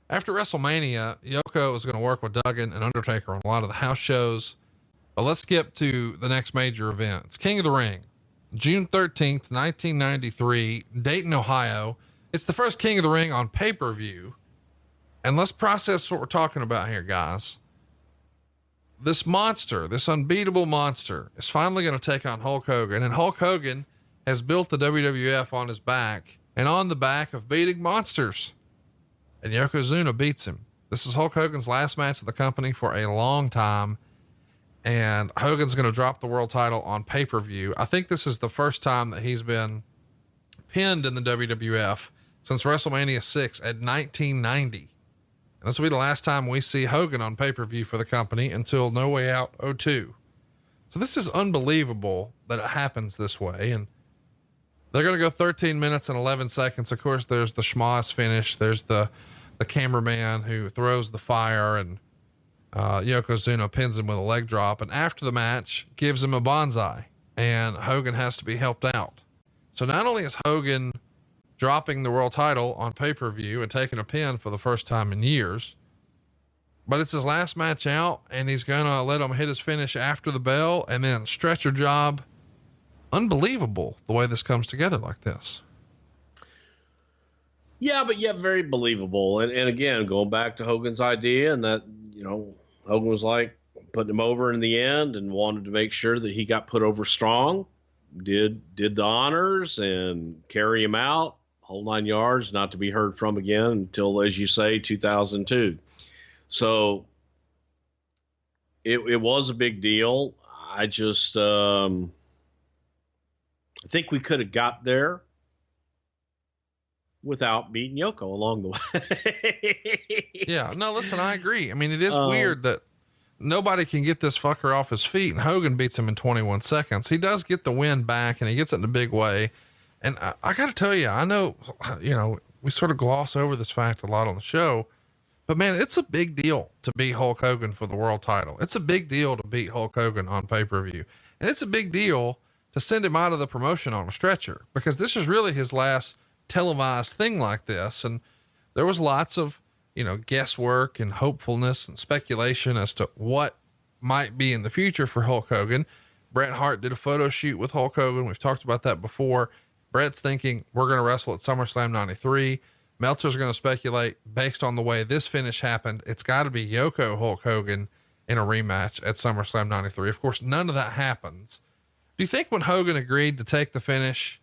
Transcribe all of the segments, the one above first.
After WrestleMania, Yoko was going to work with Duggan and Undertaker on a lot of the house shows. But let's skip to the next major event. It's King of the Ring, June 13th, 1993, Dayton, Ohio. It's the first King of the Ring on pay-per-view. And let's process what we're talking about here, guys. This monster, this unbeatable monster, is finally going to take on Hulk Hogan. And Hulk Hogan has built the WWF on his back and on the back of beating monsters. And Yokozuna beats him. This is Hulk Hogan's last match of the company for a long time. And Hogan's going to drop the world title on pay-per-view. I think this is the first time that he's been pinned in the WWF since WrestleMania 6 at 1990. And this will be the last time we see Hogan on pay-per-view for the company until No Way Out 02. So this is unbelievable that it happens this way. And they're going to go 13 minutes and 11 seconds. Of course, there's the schmoz finish. There's the cameraman who throws the fire, and Yokozuna pins him with a leg drop. And after the match gives him a bonsai, and Hogan has to be helped out. So not only is Hogan dropping the world title on pay-per-view and taking a pin for the first time in years, but it's his last match out, and he's going to let him hit his finish after the bell and then stretcher job. Unbelievable the way this comes together like this. Yeah, but yet very believable. And again, going back to Hogan's idea, and that, Hogan was like putting him over in the end and wanted to make sure that he got put over strong, did the honors and carry him out, whole 9 yards, not to be heard from again until, as you say, 2002. So it was a big deal. I just, I think we could have got there without beating Yoko along the way. Yeah, no, listen, I agree. I mean, it is weird that nobody can get this fucker off his feet, and Hogan beats him in 21 seconds. He does get the win back, and he gets it in a big way. And I got to tell you, I know, we sort of gloss over this fact a lot on the show, but man, it's a big deal to beat Hulk Hogan for the world title. It's a big deal to beat Hulk Hogan on pay-per-view. And it's a big deal to send him out of the promotion on a stretcher, because this is really his last televised thing like this. And there was lots of, guesswork and hopefulness and speculation as to what might be in the future for Hulk Hogan. Bret Hart did a photo shoot with Hulk Hogan. We've talked about that before. Bret's thinking we're going to wrestle at SummerSlam 93. Meltzer's going to speculate based on the way this finish happened. It's got to be Yoko Hulk Hogan in a rematch at SummerSlam 93. Of course, none of that happens. Do you think when Hogan agreed to take the finish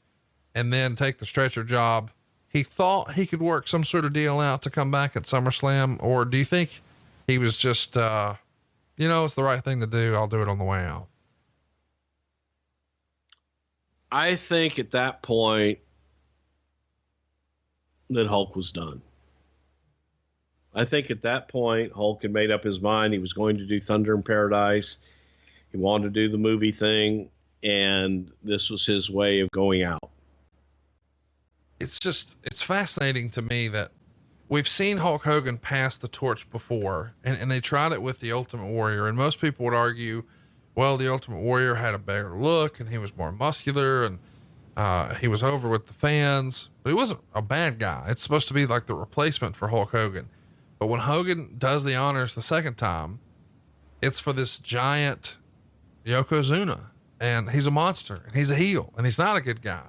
and then take the stretcher job, he thought he could work some sort of deal out to come back at SummerSlam? Or do you think he was just, it's the right thing to do, I'll do it on the way out? I think at that point that Hulk was done. I think at that point, Hulk had made up his mind. He was going to do Thunder in Paradise. He wanted to do the movie thing, and this was his way of going out. It's fascinating to me that we've seen Hulk Hogan pass the torch before, and they tried it with the Ultimate Warrior. And most people would argue, well, the Ultimate Warrior had a better look and he was more muscular and, he was over with the fans, but he wasn't a bad guy. It's supposed to be like the replacement for Hulk Hogan. But when Hogan does the honors the second time, it's for this giant Yokozuna, and he's a monster and he's a heel and he's not a good guy.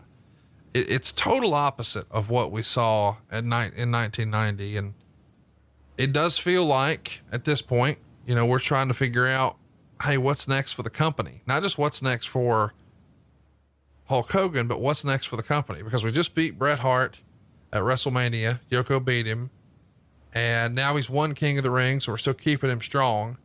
It's total opposite of what we saw in 1990. And it does feel like at this point, we're trying to figure out, hey, what's next for the company? Not just what's next for Hulk Hogan, but what's next for the company? Because we just beat Bret Hart at WrestleMania. Yoko beat him, and now he's won King of the Ring. So we're still keeping him strong.